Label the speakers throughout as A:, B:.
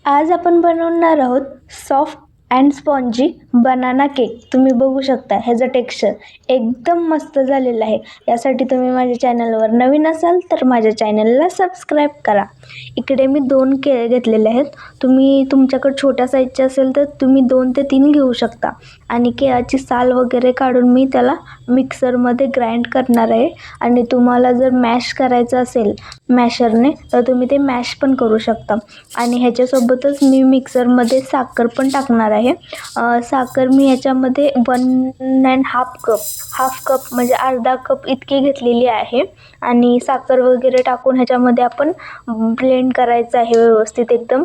A: आज आपण बनवणार आहोत soft and spongy banana cake. तुम्ही बघू शकता ह्याचं टेक्स्चर एकदम मस्त झालेलं आहे. यासाठी तुम्ही माझ्या चॅनलवर नवीन असाल तर माझ्या चॅनलला सबस्क्राईब करा. इकडे मी 2 केळे घेतलेले आहेत. तुमच्याकडे छोट्या साईजचे असेल तर तुम्ही 2 ते 3 घेऊ शकता. आणि केळाची साल वगैरे काढून मी त्याला मिक्सरमध्ये ग्राइंड करणार आहे. आणि तुम्हाला जर मॅश करायचं असेल मॅशरने तर तुम्ही ते मॅश पण करू शकता. आणि ह्याच्यासोबतच मी मिक्सरमध्ये साखर पण टाकणार आहे. साखर मी ह्याच्यामध्ये 1.5 कप म्हणजे अर्धा कप इतकी घेतलेली आहे. आणि साखर वगैरे टाकून ह्याच्यामध्ये आपण ब्लेंड करायचं आहे व्यवस्थित. एकदम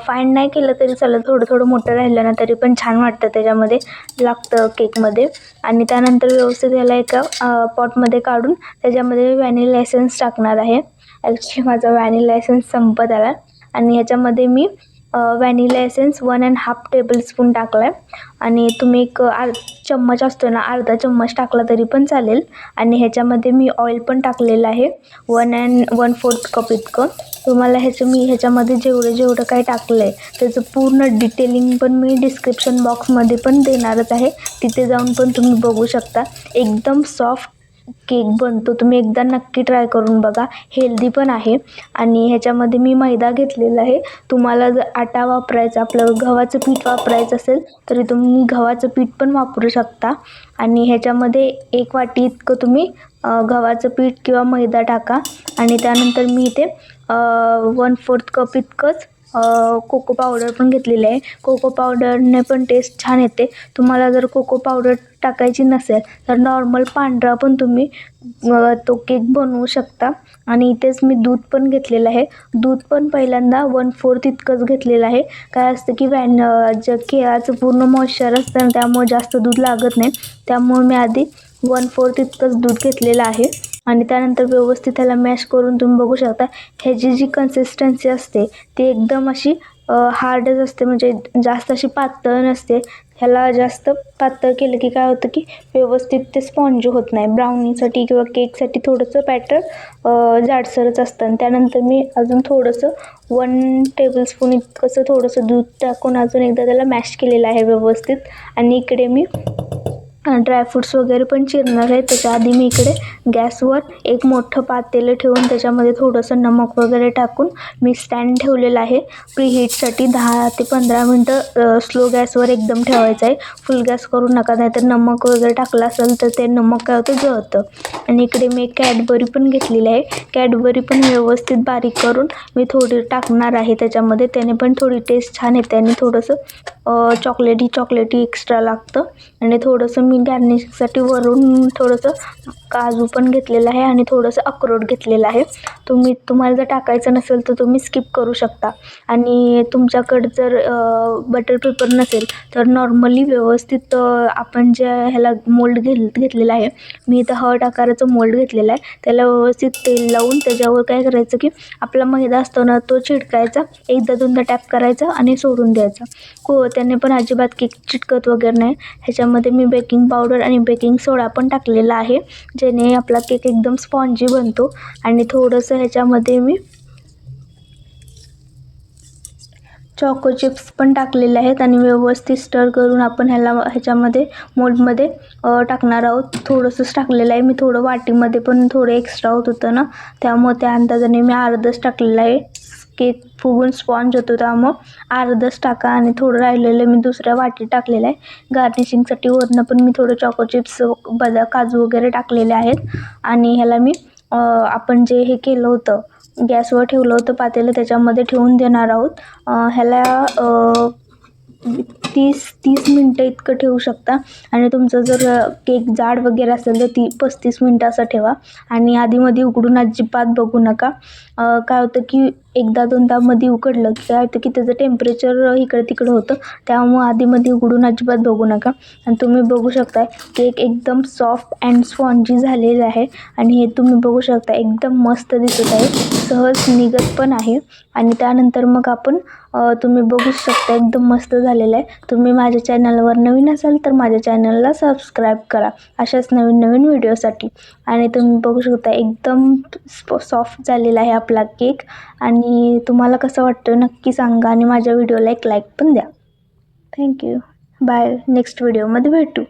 A: फाईन नाही केलं तरी चालेल, थोडं थोडं मोठं राहिलं ना तरी पण छान वाटतं, त्याच्यामध्ये लागतं केकमध्ये. आणि त्यानंतर व्यवस्थित याला एका पॉटमध्ये काढून त्याच्यामध्ये व्हॅनिला एसेन्स टाकणार आहे. ॲक्च्युली माझा व्हॅनिला एसेन्स संपत आला आणि ह्याच्यामध्ये मी व्हॅनिला एसेन्स 1.5 टेबलस्पून टाकला आहे. आणि तुम्ही एक चम्मच असतो ना, अर्धा चम्मच टाकला तरी पण चालेल. आणि ह्याच्यामध्ये मी ऑइल पण टाकलेलं आहे 1.25 कप इतकं. तुम्हाला मी ह्याच्यामध्ये जेवढं काही टाकलं आहे त्याचं पूर्ण डिटेलिंग पण मी डिस्क्रिप्शन बॉक्समध्ये पण देणारच आहे. तिथे जाऊन पण तुम्ही बघू शकता. एकदम सॉफ्ट केक बनतो. तुम्ही एकदा नक्की ट्राय करून बघा. हेल्दी पण आहे. आणि ह्याच्यामध्ये मी मैदा घेतलेला आहे. तुम्हाला जर आटा वापरायचा, आपलं गव्हाचं पीठ वापरायचं असेल तरी तुम्ही गव्हाचं पीठ पण वापरू शकता. आणि ह्याच्यामध्ये 1 वाटी इतकं तुम्ही गव्हाचं पीठ किंवा मैदा टाका. आणि त्यानंतर मी इथे 1/4 कप इतकंच कोको पावडर पण घेतलेलं आहे. कोको पावडरने पण टेस्ट छान येते. तुम्हाला जर कोको पावडर टाकायची नसेल तर नॉर्मल पांढरा पण तुम्ही तो केक बनवू शकता. आणि इथेच मी दूध पण घेतलेलं आहे. दूध पण पहिल्यांदा 1/4 इतकंच घेतलेलं आहे. काय असतं की जे केळाचं पूर्ण मॉइश्चर असतं ना, त्यामुळे जास्त दूध लागत नाही. त्यामुळे मी आधी 1/4 इतकंच दूध घेतलेलं आहे. आणि त्यानंतर व्यवस्थित त्याला मॅश करून तुम्ही बघू शकता ह्याची जी कन्सिस्टन्सी असते ती एकदम अशी हार्डच असते, म्हणजे जास्त अशी पातळ नसते. ह्याला जास्त पातळ केलं की काय होतं की व्यवस्थित ते स्पॉन्ज होत नाही. ब्राउनीसाठी किंवा केकसाठी थोडंसं बॅटर जाडसरच असतं. आणि त्यानंतर मी अजून थोडंसं 1 टेबलस्पून इतकंसं थोडंसं दूध टाकून अजून एकदा त्याला मॅश केलेलं आहे व्यवस्थित. आणि इकडे मी ड्रायफ्रूट्स वगैरे पण चिरणार आहे. त्याच्या आधी मी इकडे गॅसवर एक मोठं पातेलं ठेवून त्याच्यामध्ये थोडंसं नमक वगैरे टाकून मी स्टँड ठेवलेलं आहे प्रीहीटसाठी. 10 ते 15 मिनटं स्लो गॅसवर एकदम ठेवायचं आहे. फुल गॅस करू नका, नाहीतर नमक वगैरे टाकलं असेल तर ते नमक काय होतं, जळतं. आणि इकडे मी एक कॅडबरी पण घेतलेली आहे. कॅडबरी पण व्यवस्थित बारीक करून मी थोडी टाकणार आहे त्याच्यामध्ये. त्याने पण थोडी टेस्ट छान येते आणि थोडंसं चॉकलेटी एक्स्ट्रा लागतं. आणि थोडंसं मी गार्निशिंगसाठी वरून थोडंसं काजू पण घेतलेलं आहे आणि थोडंसं अक्रोड घेतलेलं आहे. तुम्हाला जर टाकायचं नसेल तर तुम्ही स्किप करू शकता. आणि तुमच्याकडं जर बटर पेपर नसेल तर नॉर्मली व्यवस्थित आपण जे ह्याला मोल्ड घेतलेला आहे, मी इथं हार्ट आकाराचं मोल्ड घेतलेला आहे. त्याला व्यवस्थित तेल लावून त्याच्यावर काय करायचं की आपला मैदा असतो ना तो चिटकायचा, 1-2दा टॅप करायचा आणि सोडून द्यायचा. त्याने पण अजिबात केक चिटकत वगैरे नाही. ह्याच्यामध्ये मी बेकिंग पावडर आणि बेकिंग सोडा पण टाकलेला आहे, ज्याने आपला केक एकदम स्पॉन्जी बनतो. आणि थोडंसं ह्याच्यामध्ये मी चॉको चिप्स पण टाकलेले आहेत. आणि व्यवस्थित स्टर करून आपण ह्याच्यामध्ये मोल्डमध्ये टाकणार आहोत. थोडंसंच टाकलेलं आहे मी, थोडं वाटीमध्ये पण थोडं एक्स्ट्रा होत होतं ना, त्यामुळे त्या अंदाजाने मी अर्धच टाकलेलं आहे. केक फुगून स्पॉन्ज होतो त्यामुळं अर्धच टाका. आणि थोडं राहिलेलं मी दुसऱ्या वाटीत टाकलेलं आहे. गार्निशिंगसाठी वरनं पण मी थोडं चॉको चिप्स, काजू वगैरे टाकलेले आहेत. आणि ह्याला मी आपण जे हे केलं होतं, गॅसवर ठेवलं होतं पातेलं, त्याच्यामध्ये ठेवून देणार आहोत. ह्याला 30 मिनटं इतकं ठेवू शकता. आणि तुमचं जर केक जाड वगैरे असेल तर 35 मिनटं असं ठेवा. आणि आधीमध्ये उघडून अजिबात बघू नका. काय होतं की 1-2दा मध्ये उघडलं की काय होतं की त्याचं टेम्परेचर इकडे तिकडं होतं. त्यामुळं आधीमध्ये उघडून अजिबात बघू नका. आणि तुम्ही बघू शकता केक एकदम सॉफ्ट अँड स्पॉन्जी झालेलं आहे. आणि हे तुम्ही बघू शकता एकदम मस्त दिसत आहे, सहज निघत पण आहे. आणि त्यानंतर मग आपण तुम्ही बघू शकता एकदम मस्त झालेलं आहे. तुम्ही माझ्या चॅनलवर नवीन असाल तर माझ्या चॅनलला सबस्क्राईब करा अशाच नवीन व्हिडिओसाठी. आणि तुम्ही बघू शकता एकदम सॉफ्ट झालेला आहे आपला केक. आणि तुम्हाला कसं वाटतं नक्की सांगा आणि माझ्या व्हिडिओला एक लाईक पण द्या. थँक्यू. बाय. नेक्स्ट व्हिडिओमध्ये भेटू.